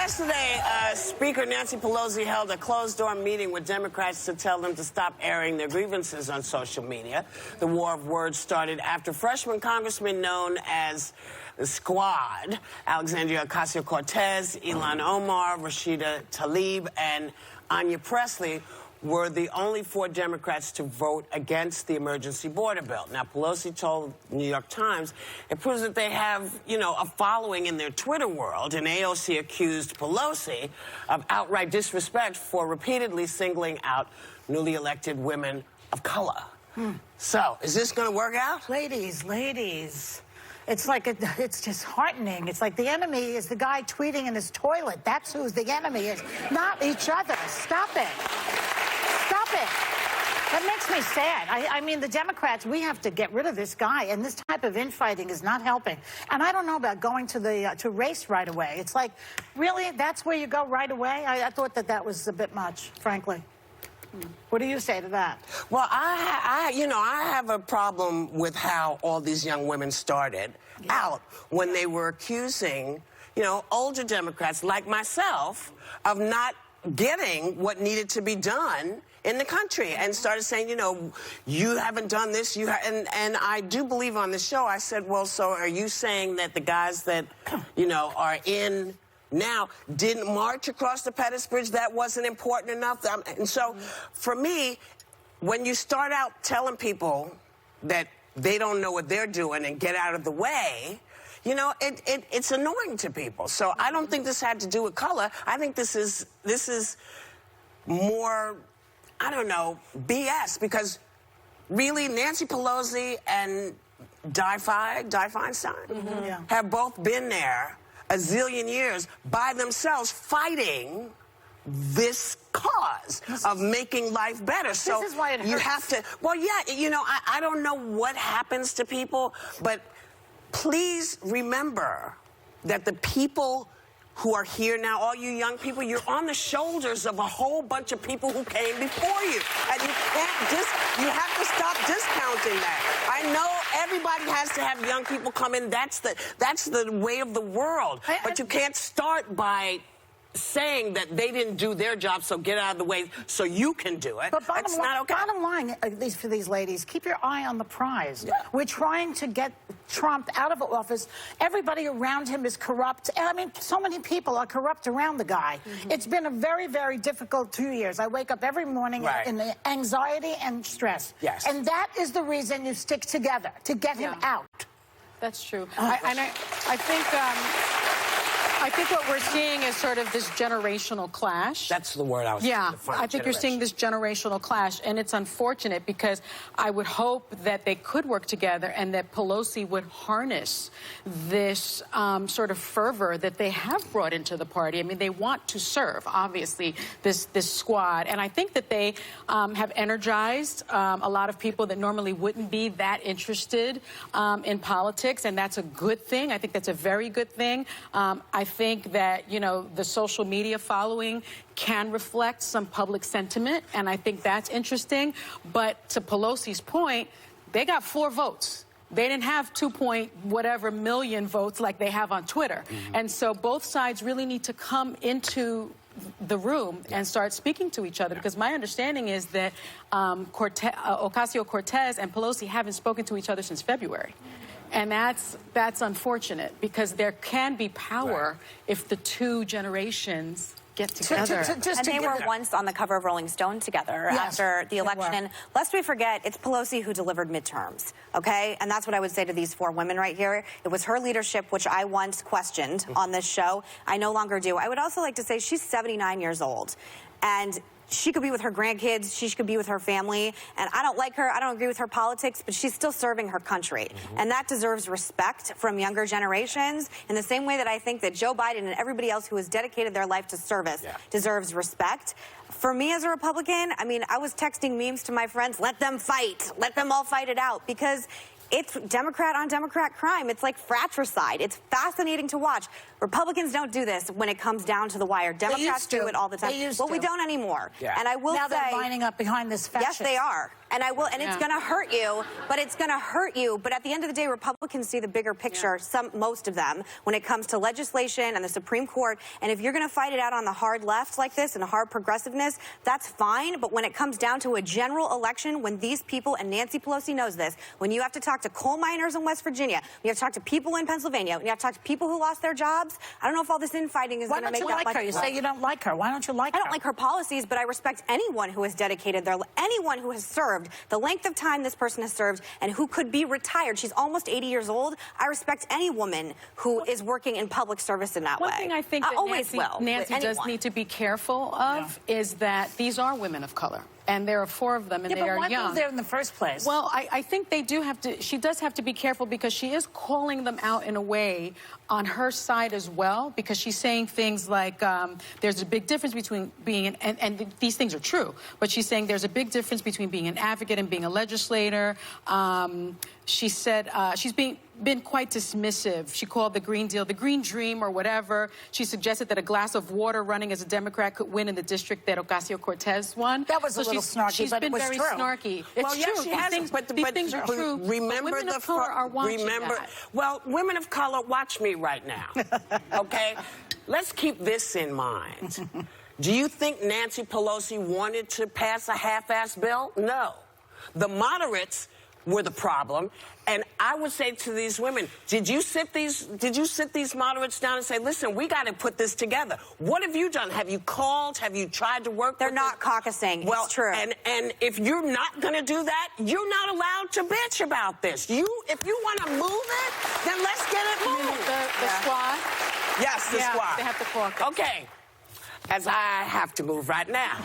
Yesterday, Speaker Nancy Pelosi held a closed-door meeting with Democrats to tell them to stop airing their grievances on social media. The war of words started after freshman congressmen known as the Squad, Alexandria Ocasio-Cortez, Ilhan Omar, Rashida Tlaib, and Anya Presley, were the only 4 Democrats to vote against the emergency border bill. Now, Pelosi told the New York Times it proves that they have, a following in their Twitter world, and AOC accused Pelosi of outright disrespect for repeatedly singling out newly elected women of color. So, is this going to work out? Ladies. It's like, it's disheartening. It's like the enemy is the guy tweeting in his toilet. That's who the enemy is, not each other. Stop it. Stop it. That makes me sad. I mean, the Democrats, we have to get rid of this guy, and this type of infighting is not helping. And I don't know about going to race right away. It's like, really, that's where you go right away? I thought that was a bit much, frankly. What do you say to that? Well, I have a problem with how all these young women started out when they were accusing, older Democrats like myself of not getting what needed to be done in the country, and started saying, you haven't done this, and I do believe on the show, I said, well, so are you saying that the guys that, are in now didn't march across the Pettus Bridge? That wasn't important enough? And so, for me, when you start out telling people that they don't know what they're doing and get out of the way, it's annoying to people. So I don't think this had to do with color. I think this is more, I don't know, BS, because really Nancy Pelosi and Di Feinstein have both been there a zillion years by themselves fighting this cause of making life better. So this is why it hurts. You have to, well, yeah, I don't know what happens to people, but please remember that the people who are here now, all you young people, you're on the shoulders of a whole bunch of people who came before you. And you have to stop discounting that. I know everybody has to have young people come in. That's the way of the world. But you can't start by saying that they didn't do their job, so get out of the way so you can do it. But not okay. Bottom line, for these ladies, keep your eye on the prize. Yeah. We're trying to get Trump out of office. Everybody around him is corrupt. I mean, so many people are corrupt around the guy. It's been a very, very difficult 2 years. I wake up every morning in the anxiety and stress. Yes. And that is the reason you stick together, to get him out. That's true. I think what we're seeing is sort of this generational clash. That's the word I was trying to find. I think you're seeing this generational clash, and it's unfortunate because I would hope that they could work together and that Pelosi would harness this sort of fervor that they have brought into the party. I mean, they want to serve, obviously, this squad. And I think that they have energized a lot of people that normally wouldn't be that interested in politics, and that's a good thing. I think that's a very good thing. I think that, the social media following can reflect some public sentiment, and I think that's interesting. But to Pelosi's point, they got 4 votes. They didn't have 2.whatever million votes like they have on Twitter. And so both sides really need to come into the room and start speaking to each other, because my understanding is that Ocasio-Cortez and Pelosi haven't spoken to each other since February. And that's unfortunate, because there can be power if the 2 generations get together. And they were once on the cover of Rolling Stone together after the election. And lest we forget, it's Pelosi who delivered midterms, okay? And that's what I would say to these 4 women right here. It was her leadership, which I once questioned on this show. I no longer do. I would also like to say she's 79 years old. And she could be with her grandkids, she could be with her family, and I don't like her, I don't agree with her politics, but she's still serving her country. And that deserves respect from younger generations, in the same way that I think that Joe Biden and everybody else who has dedicated their life to service deserves respect. For me as a Republican, I mean, I was texting memes to my friends, let them fight, let them all fight it out, because it's Democrat on Democrat crime. It's like fratricide. It's fascinating to watch. Republicans don't do this when it comes down to the wire. Democrats do it all the time. They used well, to. we don't anymore. And I will now say, they're lining up behind this fascist. Yes, they are. And I will, and it's going to hurt you, but it's going to hurt you. But at the end of the day, Republicans see the bigger picture, most of them, when it comes to legislation and the Supreme Court. And if you're going to fight it out on the hard left like this and the hard progressiveness, that's fine. But when it comes down to a general election, when these people, and Nancy Pelosi knows this, when you have to talk to coal miners in West Virginia, when you have to talk to people in Pennsylvania, when you have to talk to people who lost their jobs, I don't know if all this infighting is going to make that much. Why don't you like her? You say you don't like her. Why don't you like her? I don't like her policies, but I respect anyone who has dedicated anyone who has served the length of time this person has served and who could be retired. She's almost 80 years old. I respect any woman who is working in public service in that way. One thing I think that Nancy does need to be careful of is that these are women of color. And there are 4 of them, and they are young. But why move there in the first place? Well, I think they do have to. She does have to be careful because she is calling them out in a way on her side as well. Because she's saying things like there's a big difference between being and these things are true. But she's saying there's a big difference between being an advocate and being a legislator. She said she's been quite dismissive. She called the Green Deal the Green Dream or whatever. She suggested that a glass of water running as a Democrat could win in the district that Ocasio-Cortez won. That was a little snarky, but it was true. She's been very snarky. It's true. She has, these things are true. Remember women of color are watching that. Well, women of color, watch me right now. Okay? Let's keep this in mind. Do you think Nancy Pelosi wanted to pass a half-assed bill? No. The moderates were the problem. And I would say to these women, did you sit these moderates down and say, listen, we got to put this together? What have you done? Have you called? Have you tried to work They're with not caucusing. Well, it's true. And if you're not going to do that, you're not allowed to bitch about this. If you want to move it, then let's get it moved. The squad? Yes, the squad. They have to caucus. Okay. As I have to move right now.